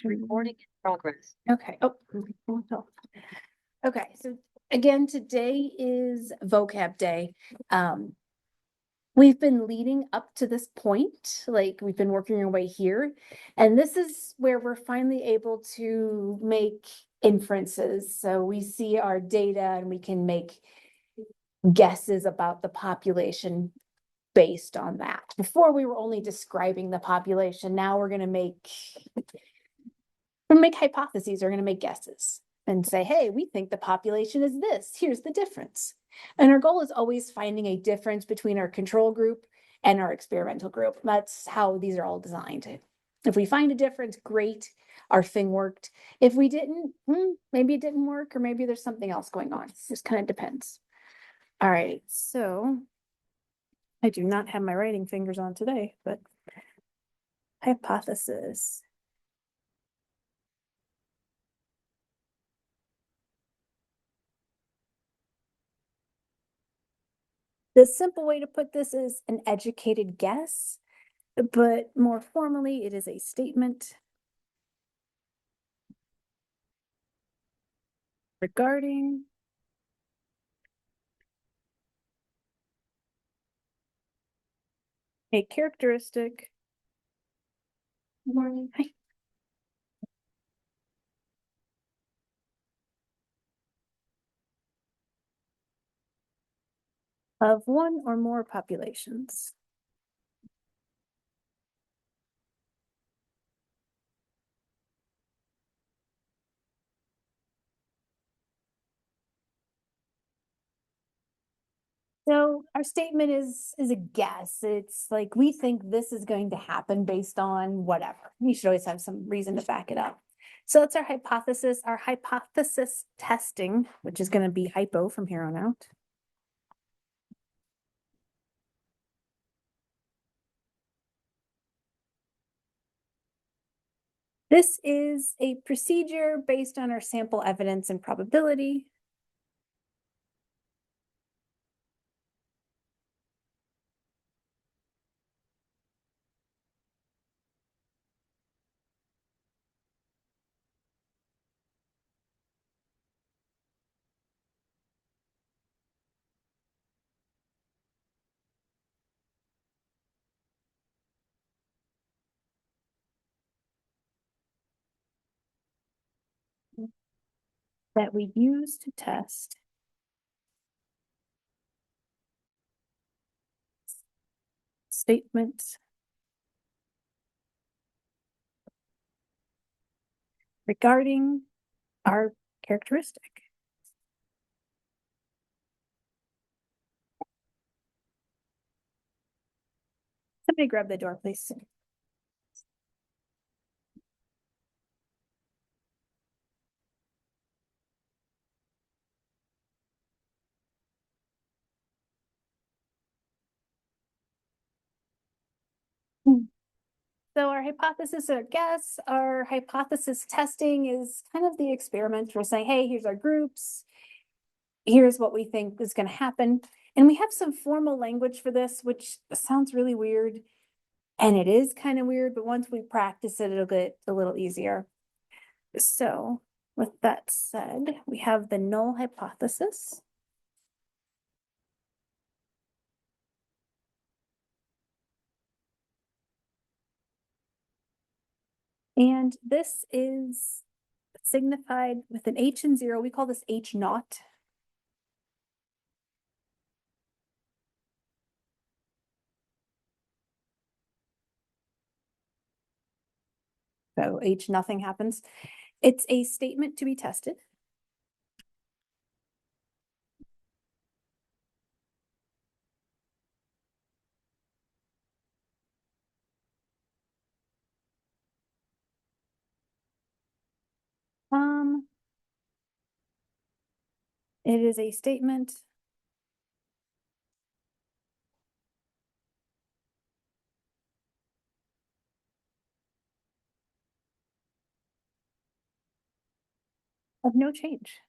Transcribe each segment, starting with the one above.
Recording in progress. Okay. Oh. Okay. So again, today is vocab day. We've been leading up to this point, like we've been working our way here, and this is where we're finally able to make inferences. So we see our data and we can make guesses about the population based on that. Before we were only describing the population. Now we're going to make hypotheses, we're going to make guesses and say, hey, we think the population is this. Here's the difference. And our goal is always finding a difference between our control group and our experimental group. That's how these are all designed. If we find a difference, great, our thing worked. If we didn't, maybe it didn't work, or maybe there's something else going on. It just kind of depends. All right, so I do not have my writing fingers on today, but hypothesis. The simple way to put this is an educated guess, but more formally, it is a statement regarding a characteristic. Good morning. Hi. Of one or more populations. So our statement is a guess. It's like we think this is going to happen based on whatever. You should always have some reason to back it up. So that's our hypothesis. Our hypothesis testing, which is going to be hypo from here on out. This is a procedure based on our sample evidence and probability. That we use to test statements regarding our characteristic. Somebody grab the door, please. So our hypothesis or guess, our hypothesis testing is kind of the experiment. We're saying, hey, here's our groups. Here's what we think is going to happen. And we have some formal language for this, which sounds really weird. And it is kind of weird, but once we practice it, it'll get a little easier. So with that said, we have the null hypothesis. And this is signified with an H and 0. We call this H naught. So H nothing happens. It's a statement to be tested. It is a statement of no change.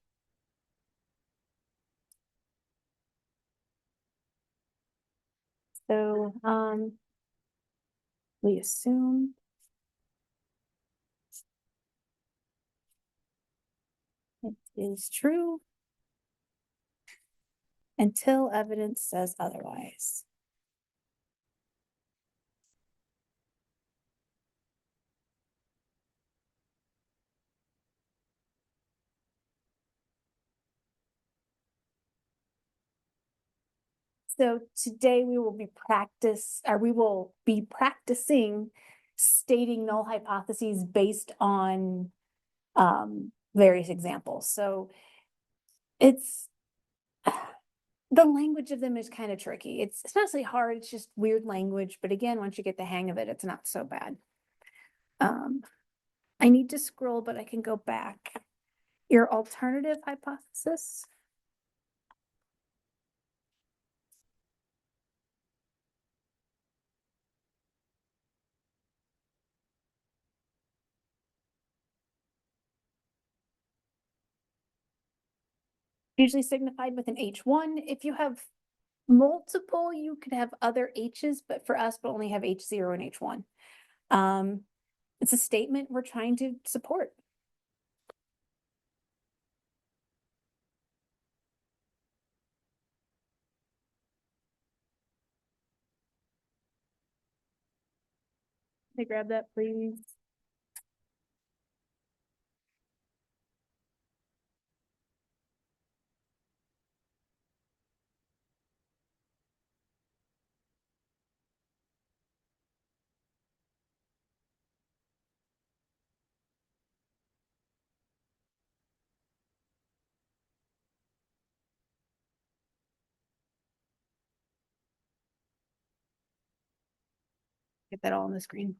So we assume It is true until evidence says otherwise. So today we will be practicing stating null hypotheses based on various examples. So it's the language of them is kind of tricky. It's not necessarily hard, it's just weird language. But again, once you get the hang of it, it's not so bad. I need to scroll, but I can go back. Your alternative hypothesis. Usually signified with an H1. If you have multiple, you could have other H's, but for us, we'll only have H0 and H1. It's a statement we're trying to support. Can I grab that, please? Get that all on the screen.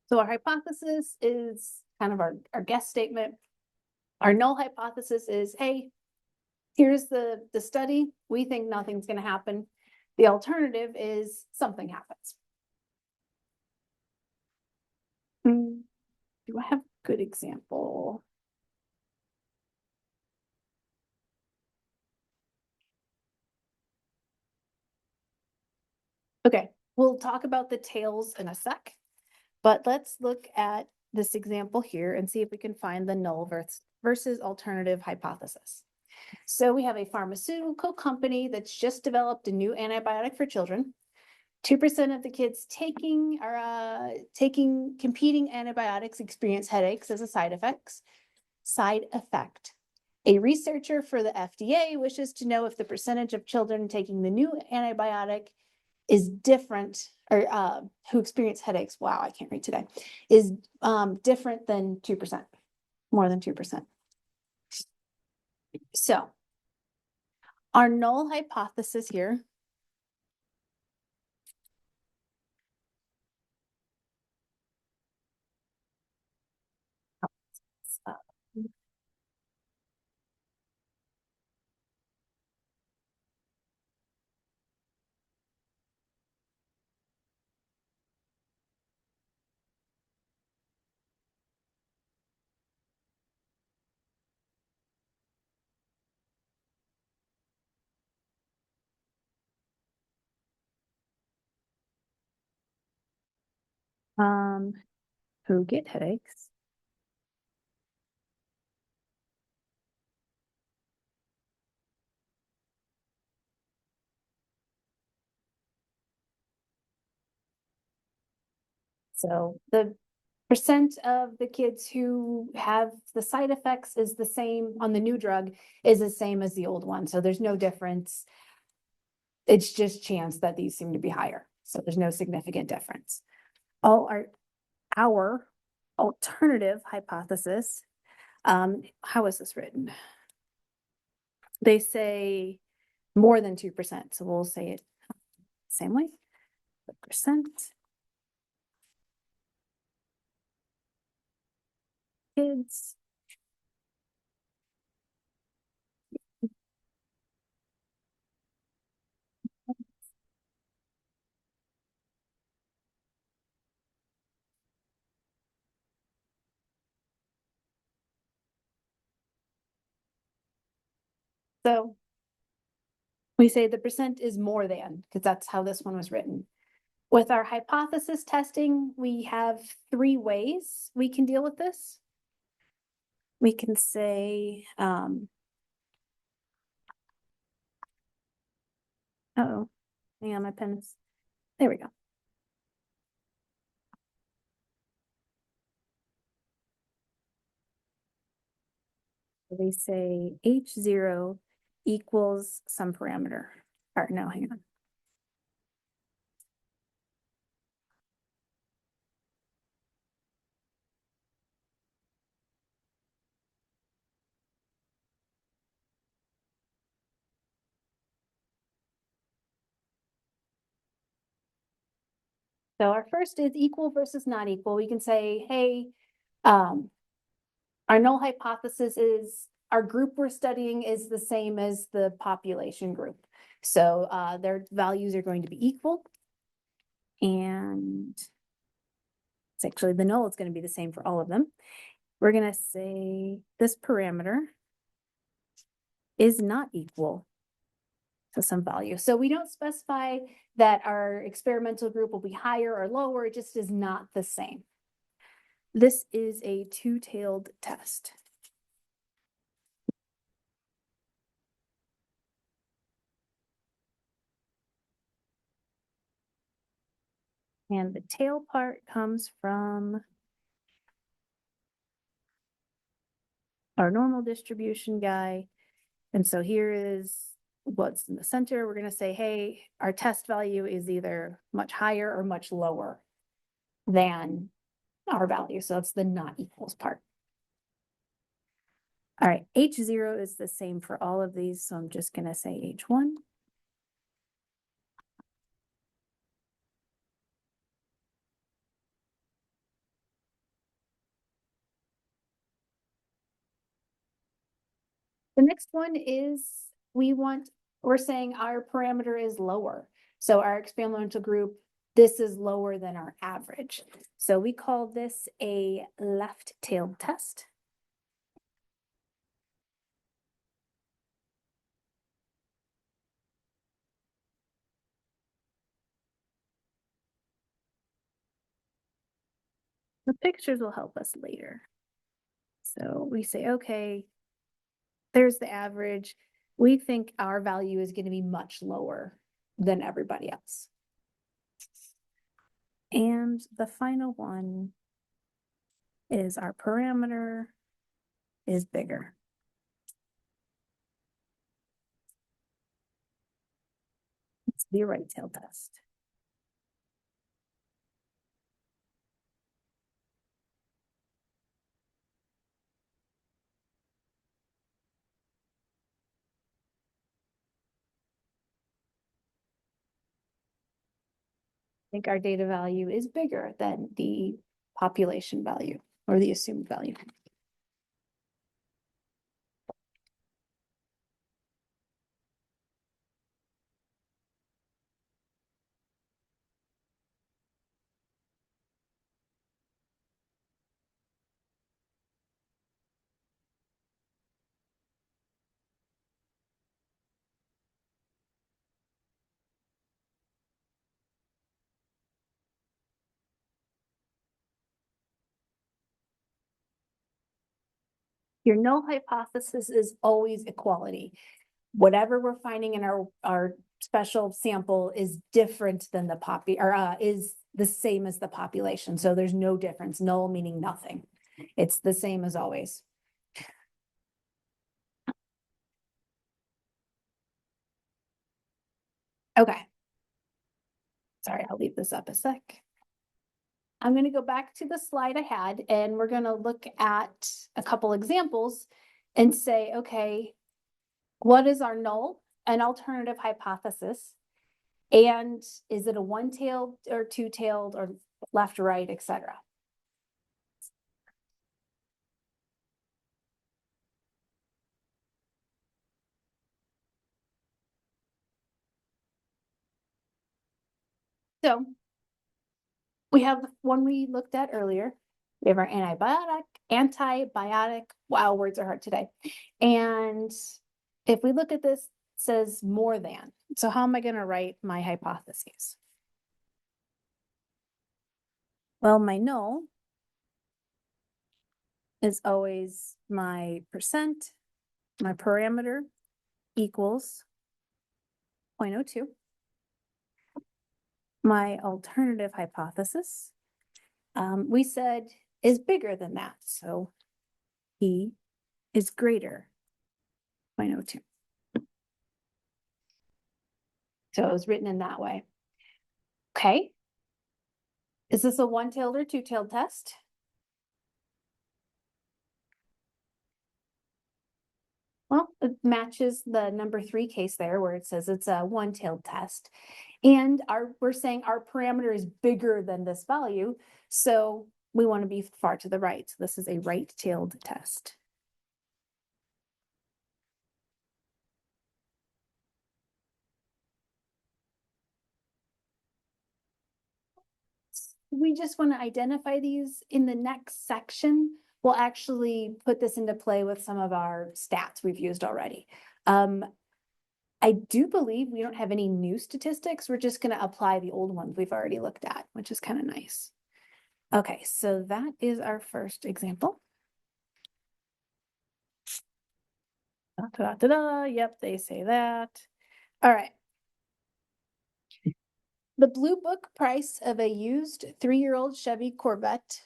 So our hypothesis is kind of our guess statement. Our null hypothesis is, hey, here's the study. We think nothing's going to happen. The alternative is something happens. Do I have a good example? Okay, we'll talk about the tails in a sec, but let's look at this example here and see if we can find the null versus alternative hypothesis. So we have a pharmaceutical company that's just developed a new antibiotic for children. 2% of the kids taking competing antibiotics experience headaches as a side effect. A researcher for the FDA wishes to know if the percentage of children taking the new antibiotic is different, or who experience headaches, wow, I can't read today, is different than 2%, more than 2%. So our null hypothesis here who get headaches. So the percent of the kids who have the side effects is the same on the new drug is the same as the old one. So there's no difference. It's just chance that these seem to be higher. So there's no significant difference. Our alternative hypothesis, how is this written? They say more than 2%. So we'll say it same way. The percent kids so we say the percent is more than, because that's how this one was written. With our hypothesis testing, we have 3 ways we can deal with this. We can say, uh-oh, hang on, my pen is, there we go. They say H0 equals some parameter, or no, hang on. So our first is equal versus not equal. We can say, hey, our null hypothesis is our group we're studying is the same as the population group. So their values are going to be equal. And it's actually the null is going to be the same for all of them. We're going to say this parameter is not equal to some value. So we don't specify that our experimental group will be higher or lower. It just is not the same. This is a two-tailed test. And the tail part comes from our normal distribution guy. And so here is what's in the center. We're going to say, hey, our test value is either much higher or much lower than our value. So it's the not equals part. All right, H0 is the same for all of these. So I'm just going to say H1. The next one is we're saying our parameter is lower. So our experimental group, this is lower than our average. So we call this a left-tailed test. The pictures will help us later. So we say, okay, there's the average. We think our value is going to be much lower than everybody else. And the final one is our parameter is bigger. It's the right-tailed test. Think our data value is bigger than the population value or the assumed value. Your null hypothesis is always equality. Whatever we're finding in our special sample is different than the is the same as the population. So there's no difference, null meaning nothing. It's the same as always. Okay. Sorry, I'll leave this up a sec. I'm going to go back to the slide I had, and we're going to look at a couple examples and say, okay, what is our null and alternative hypothesis? And is it a one-tailed or two-tailed or left, right, etc.? So we have one we looked at earlier. We have our antibiotic, wow, words are hard today. And if we look at this, it says more than. So how am I going to write my hypotheses? Well, my null is always my percent, my parameter equals 0.02. My alternative hypothesis, we said is bigger than that, so P is greater 0.02. So it was written in that way. Okay. Is this a one-tailed or two-tailed test? Well, it matches the number 3 case there where it says it's a one-tailed test. And we're saying our parameter is bigger than this value, so we want to be far to the right. So this is a right-tailed test. We just want to identify these in the next section. We'll actually put this into play with some of our stats we've used already. I do believe we don't have any new statistics. We're just going to apply the old ones we've already looked at, which is kind of nice. Okay, so that is our first example. Yep, they say that. All right. The Blue Book price of a used 3-year-old Chevy Corvette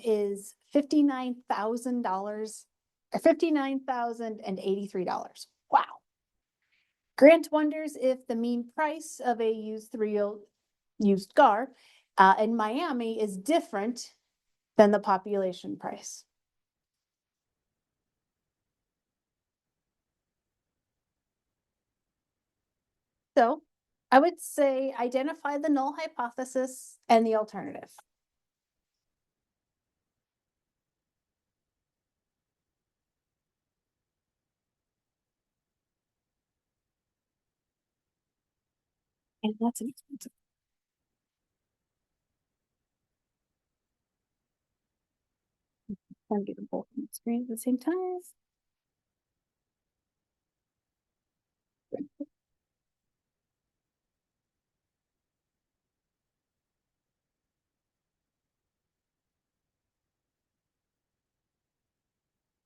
is $59,000 or $59,083. Wow. Grant wonders if the mean price of a used 3-year-old used car in Miami is different than the population price. So I would say identify the null hypothesis and the alternative. And that's an expensive. I'm getting both on the screen at the same time.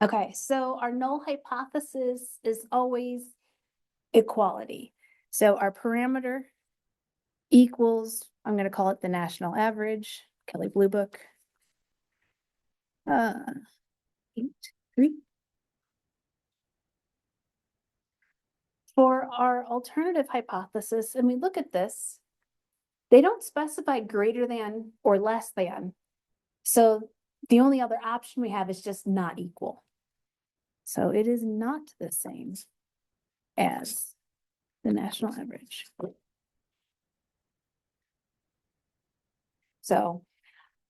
Okay, so our null hypothesis is always equality. So our parameter equals, I'm going to call it the national average, Kelley Blue Book. 8, 3. For our alternative hypothesis, and we look at this, they don't specify greater than or less than. So the only other option we have is just not equal. So it is not the same as the national average. So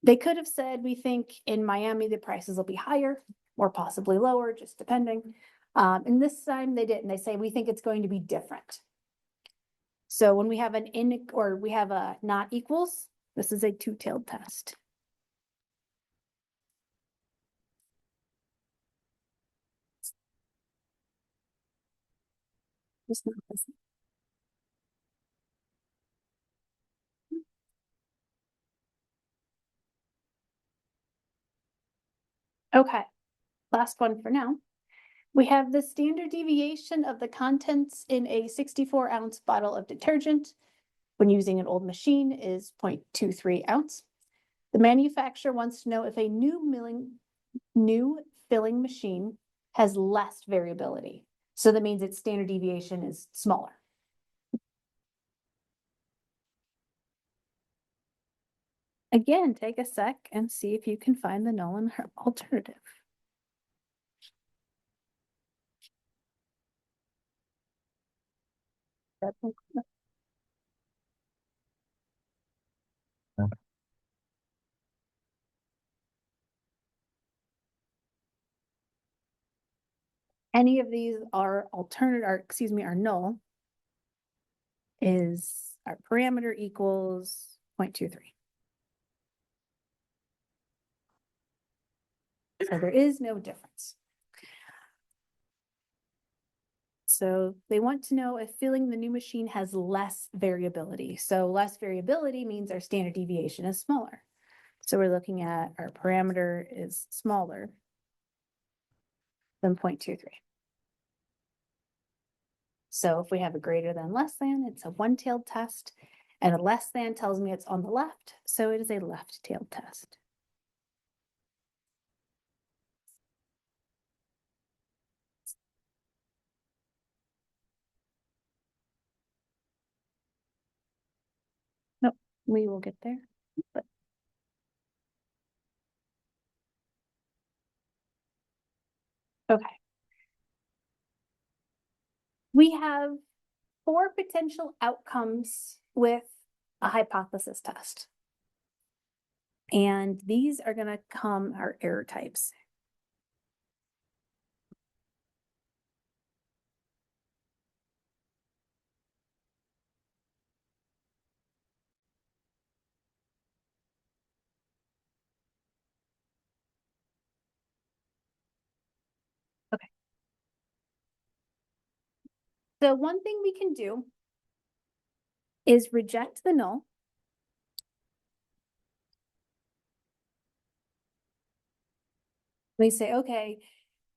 they could have said, we think in Miami, the prices will be higher or possibly lower, just depending. And this time they didn't. They say, we think it's going to be different. So when we have an we have a not equals, this is a two-tailed test. Just not this. Okay, last one for now. We have the standard deviation of the contents in a 64-ounce bottle of detergent when using an old machine is 0.23 ounce. The manufacturer wants to know if a new filling machine has less variability. So that means its standard deviation is smaller. Again, take a sec and see if you can find the null and alternative. Any of these are alternate, or excuse me, are null, is our parameter equals 0.23. So there is no difference. So they want to know if filling the new machine has less variability. So less variability means our standard deviation is smaller. So we're looking at our parameter is smaller than 0.23. So if we have a greater than less than, it's a one-tailed test, and a less than tells me it's on the left, so it is a left-tailed test. Nope, we will get there, but okay. We have 4 potential outcomes with a hypothesis test. And these are gonna come our error types. Okay. So one thing we can do is reject the null. We say, okay,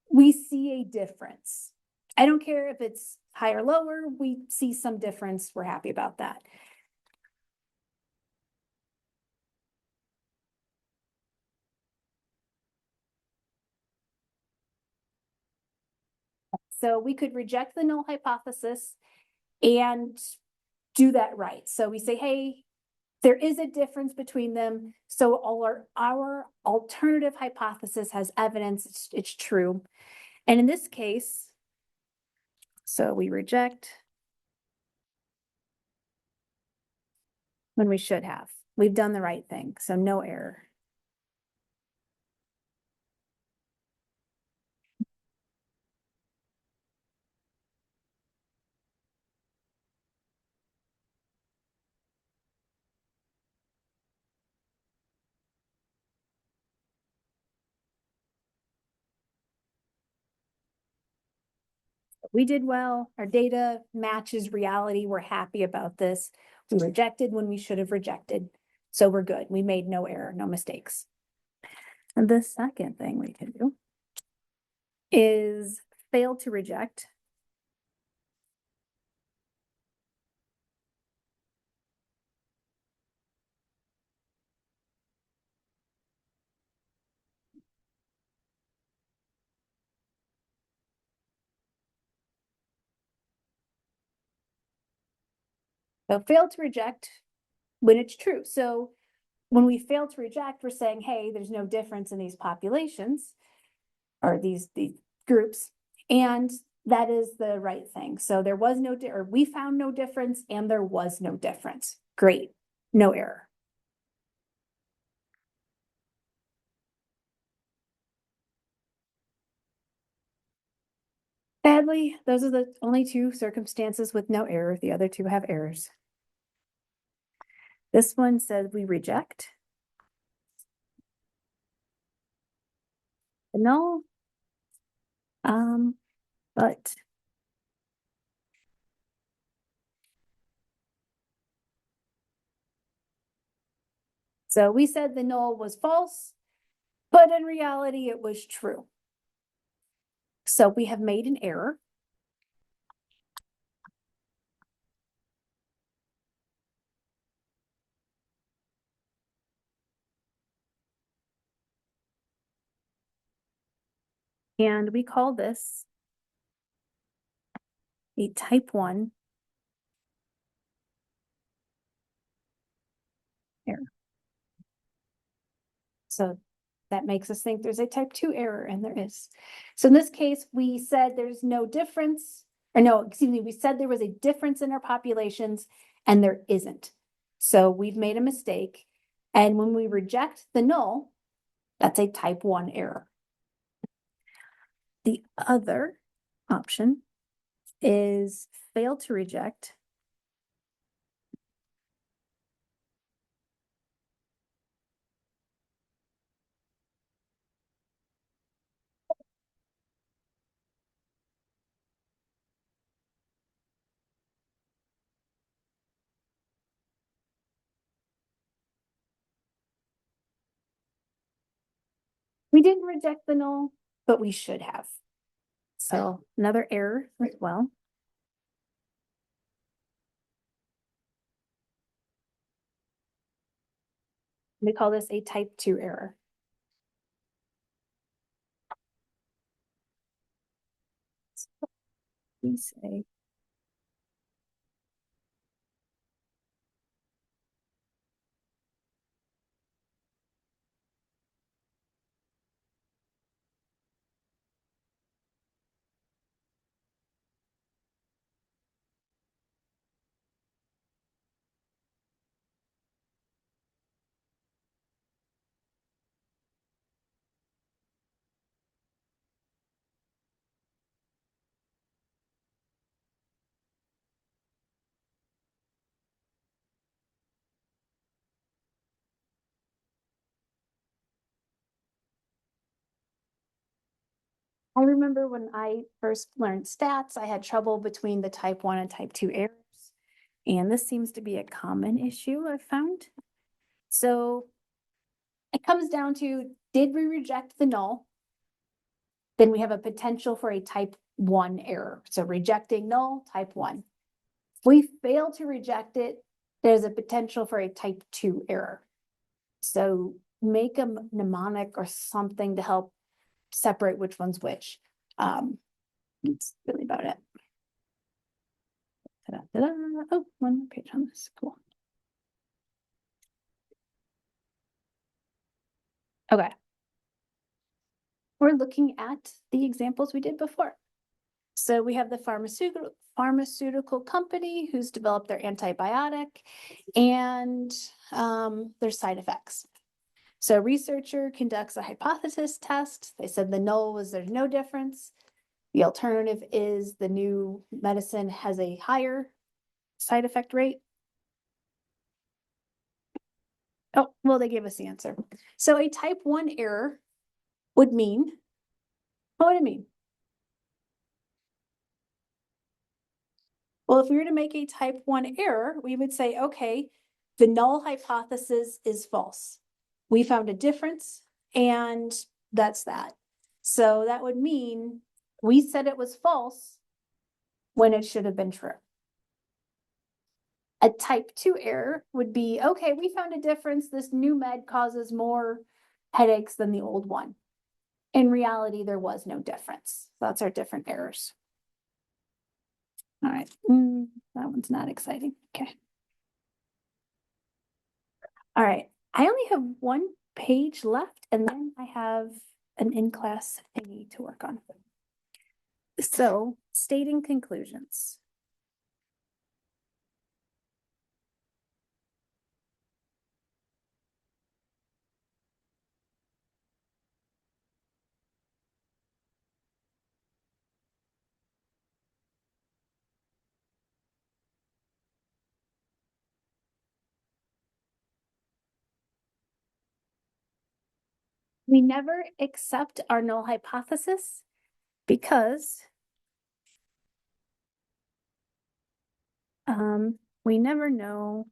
we see a difference. I don't care if it's high or lower, we see some difference, we're happy about that. So we could reject the null hypothesis and do that right. So we say, hey, there is a difference between them. So our alternative hypothesis has evidence, it's true. And in this case, so we reject when we should have. We've done the right thing, so no error. We did well, our data matches reality, we're happy about this. We rejected when we should have rejected, so we're good. We made no error, no mistakes. And the second thing we can do is fail to reject. So fail to reject when it's true. So when we fail to reject, we're saying, hey, there's no difference in these populations or these groups, and that is the right thing. So there was no, or we found no difference and there was no difference. Great, no error. Sadly, those are the only 2 circumstances with no error. The other 2 have errors. This one says we reject the null, but so we said the null was false, but in reality it was true. So we have made an error. And we call this a type 1 error. So that makes us think there's a type 2 error, and there is. So in this case, we said there's no difference, or no, excuse me, we said there was a difference in our populations, and there isn't. So we've made a mistake. And when we reject the null, that's a type 1 error. The other option is fail to reject. We didn't reject the null, but we should have. So another error as well. We call this a type 2 error. We say I remember when I first learned stats, I had trouble between the type 1 and type 2 errors. And this seems to be a common issue I've found. So it comes down to, did we reject the null? Then we have a potential for a type 1 error. So rejecting null, type 1. If we fail to reject it, there's a potential for a type 2 error. So make a mnemonic or something to help separate which one's which. That's really about it. Ta-da, ta-da. Oh, one more page on this. Cool. Okay. We're looking at the examples we did before. So we have the pharmaceutical company who's developed their antibiotic and their side effects. So a researcher conducts a hypothesis test. They said the null was there's no difference. The alternative is the new medicine has a higher side effect rate. Oh, well, they gave us the answer. So a type 1 error would mean, what would it mean? Well, if we were to make a type 1 error, we would say, okay, the null hypothesis is false. We found a difference and that's that. So that would mean we said it was false when it should have been true. A type 2 error would be, okay, we found a difference. This new med causes more headaches than the old one. In reality, there was no difference. That's our different errors. All right, that one's not exciting. Okay. All right, I only have one page left and then I have an in-class thingy to work on. So, stating conclusions. We never accept our null hypothesis because we never know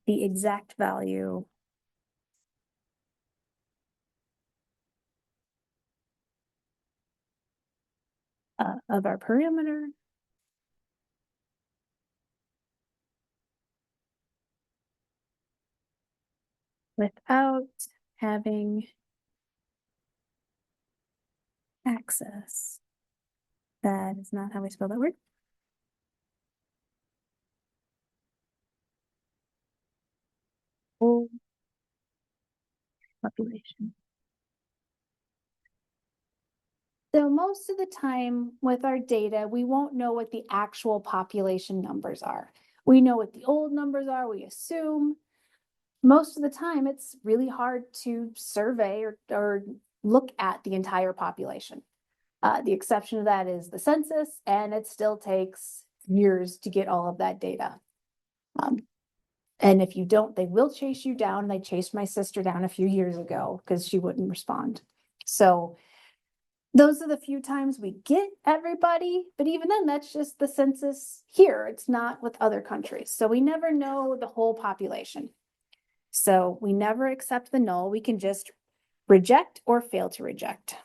the exact value of our parameter. Without having access. That is not how we spell that word. Full population. So most of the time with our data, we won't know what the actual population numbers are. We know what the old numbers are, we assume. Most of the time, it's really hard to survey or look at the entire population. The exception to that is the census, and it still takes years to get all of that data. And if you don't, they will chase you down. They chased my sister down a few years ago because she wouldn't respond. So Those are the few times we get everybody, but even then, that's just the census here. It's not with other countries. So we never know the whole population. So we never accept the null. We can just reject or fail to reject.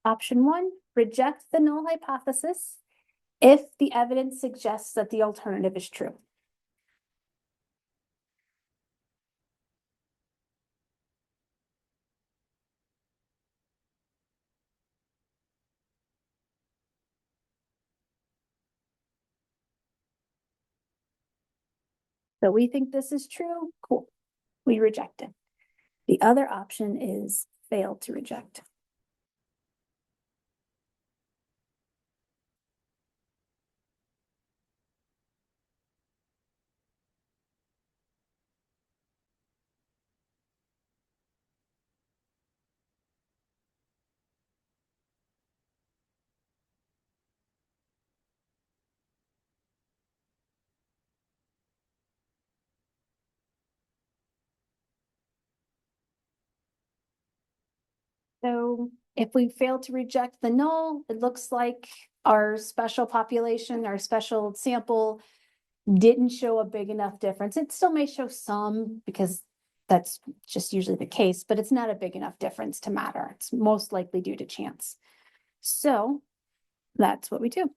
Option 1, reject the null hypothesis if the evidence suggests that the alternative is true. So we think this is true. Cool. We reject it. The other option is fail to reject. So if we fail to reject the null, it looks like our special population, our special sample didn't show a big enough difference. It still may show some because that's just usually the case, but it's not a big enough difference to matter. It's most likely due to chance. So that's what we do.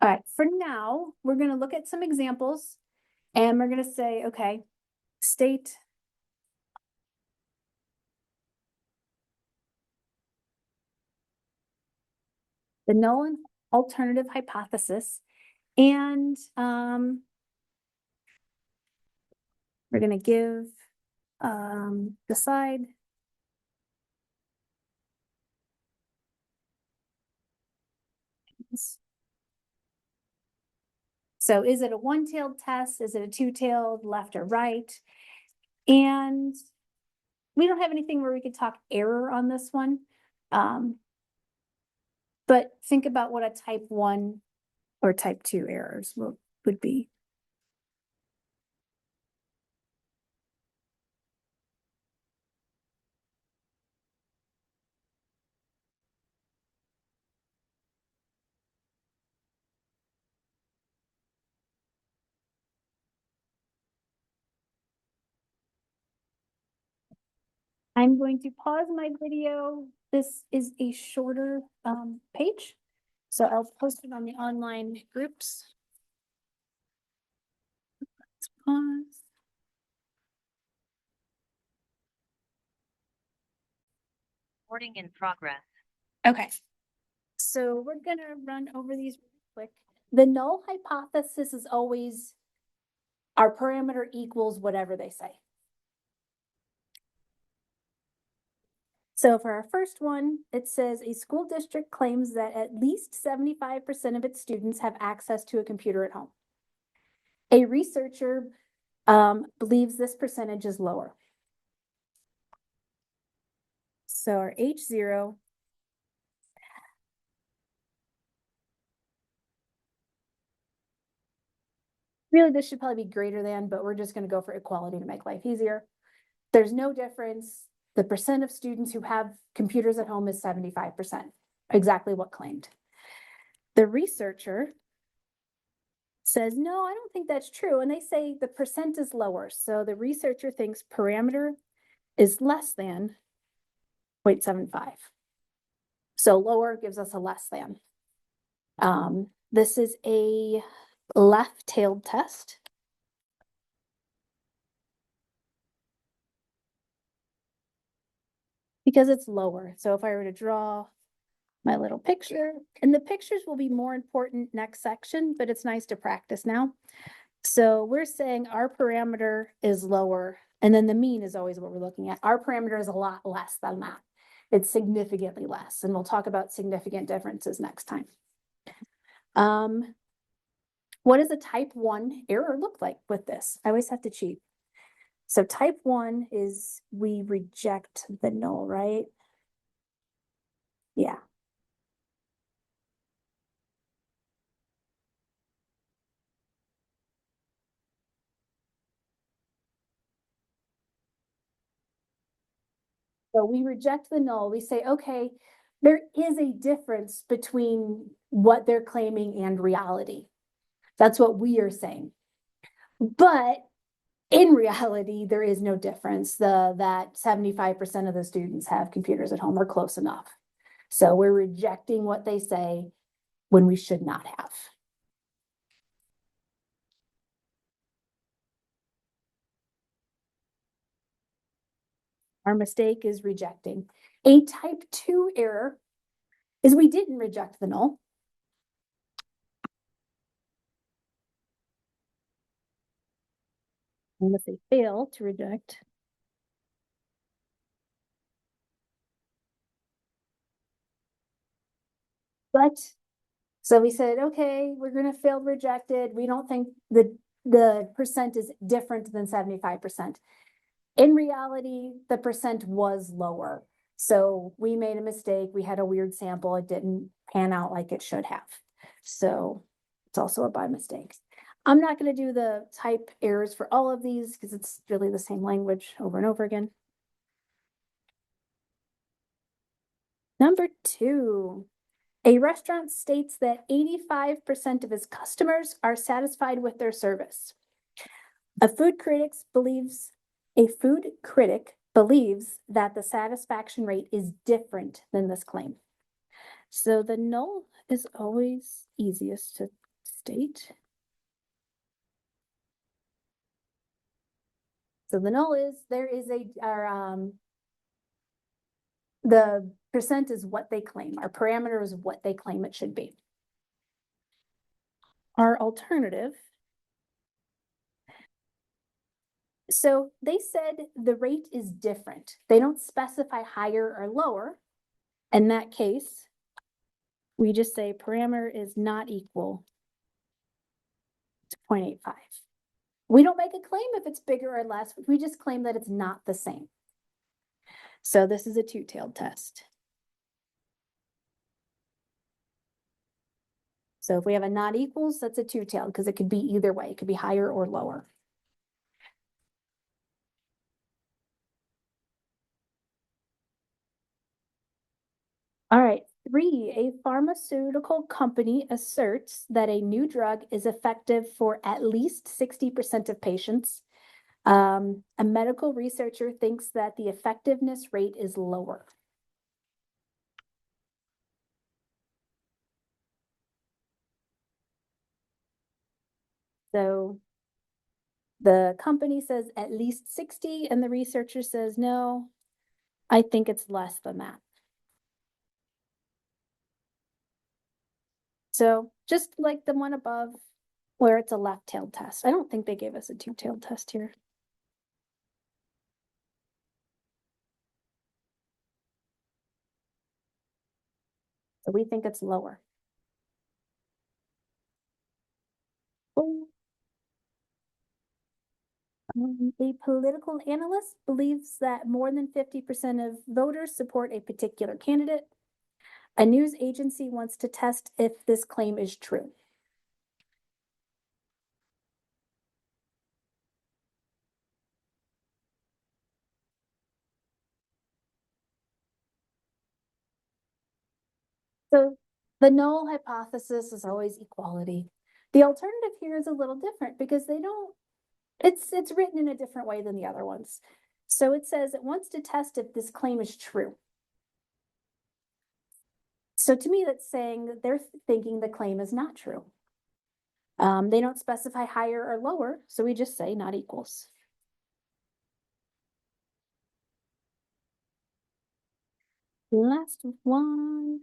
All right, for now, we're going to look at some examples and we're going to say, okay, state the null and alternative hypothesis. And we're going to give the side. So is it a one-tailed test? Is it a two-tailed, left or right? And we don't have anything where we could talk error on this one. But think about what a type 1 or type 2 errors would be. I'm going to pause my video. This is a shorter page, so I'll post it on the online groups. Let's pause. Recording in progress. Okay, so we're gonna run over these really quick. The null hypothesis is always our parameter equals whatever they say. So for our first one, it says a school district claims that at least 75% of its students have access to a computer at home. A researcher believes this percentage is lower. So our H0 really, this should probably be greater than, but we're just going to go for equality to make life easier. There's no difference. The percent of students who have computers at home is 75%, exactly what claimed. The researcher says, no, I don't think that's true. And they say the percent is lower. So the researcher thinks parameter is less than 0.75. So lower gives us a less than. This is a left-tailed test. Because it's lower. So if I were to draw my little picture, and the pictures will be more important next section, but it's nice to practice now. So we're saying our parameter is lower, and then the mean is always what we're looking at. Our parameter is a lot less than that. It's significantly less, and we'll talk about significant differences next time. What does a type 1 error look like with this? I always have to cheat. So type 1 is we reject the null, right? Yeah. So we reject the null. We say, okay, there is a difference between what they're claiming and reality. That's what we are saying. But in reality, there is no difference. That 75% of the students have computers at home or close enough. So we're rejecting what they say when we should not have. Our mistake is rejecting. A type 2 error is we didn't reject the null. Unless they fail to reject. But so we said, okay, we're going to fail rejected. We don't think the percent is different than 75%. In reality, the percent was lower. So we made a mistake. We had a weird sample. It didn't pan out like it should have. So it's also a by mistake. I'm not going to do the type errors for all of these because it's really the same language over and over again. Number 2, a restaurant states that 85% of its customers are satisfied with their service. A food critic believes that the satisfaction rate is different than this claim. So the null is always easiest to state. So the null is the percent is what they claim. Our parameter is what they claim it should be. Our alternative. So they said the rate is different. They don't specify higher or lower. In that case, we just say parameter is not equal to 0.85. We don't make a claim if it's bigger or less. We just claim that it's not the same. So this is a two-tailed test. So if we have a not equals, that's a two-tailed because it could be either way. It could be higher or lower. All right, 3, a pharmaceutical company asserts that a new drug is effective for at least 60% of patients. A medical researcher thinks that the effectiveness rate is lower. So the company says at least 60 and the researcher says, no, I think it's less than that. So just like the one above where it's a left-tailed test. I don't think they gave us a two-tailed test here. So we think it's lower. A political analyst believes that more than 50% of voters support a particular candidate. A news agency wants to test if this claim is true. So the null hypothesis is always equality. The alternative here is a little different because they don't, it's written in a different way than the other ones. So it says it wants to test if this claim is true. So to me, that's saying that they're thinking the claim is not true. They don't specify higher or lower, so we just say not equals. Last one.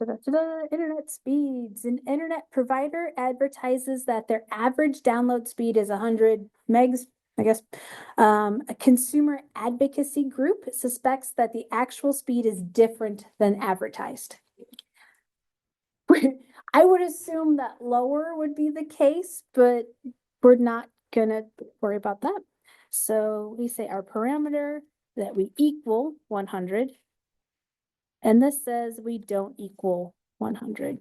Internet speeds. An internet provider advertises that their average download speed is 100 megs, I guess. A consumer advocacy group suspects that the actual speed is different than advertised. I would assume that lower would be the case, but we're not gonna worry about that. So we say our parameter that we equal 100. And this says we don't equal 100.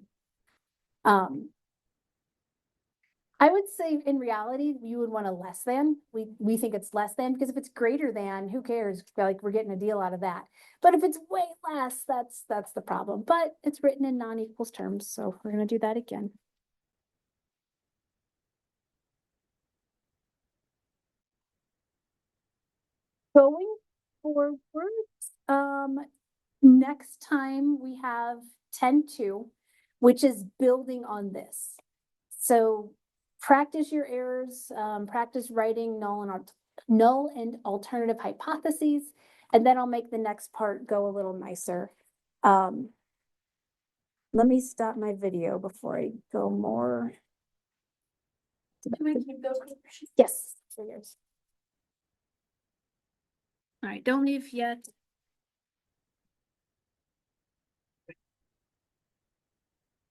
I would say in reality, you would want a less than. We think it's less than, because if it's greater than, who cares? Like, we're getting a deal out of that. But if it's way less, that's the problem. But it's written in non-equals terms, so we're gonna do that again. Going forward, next time we have 10-2, which is building on this. So practice your errors, practice writing null and alternative hypotheses, and then I'll make the next part go a little nicer. Let me stop my video before I go more. Yes. All right, don't leave yet.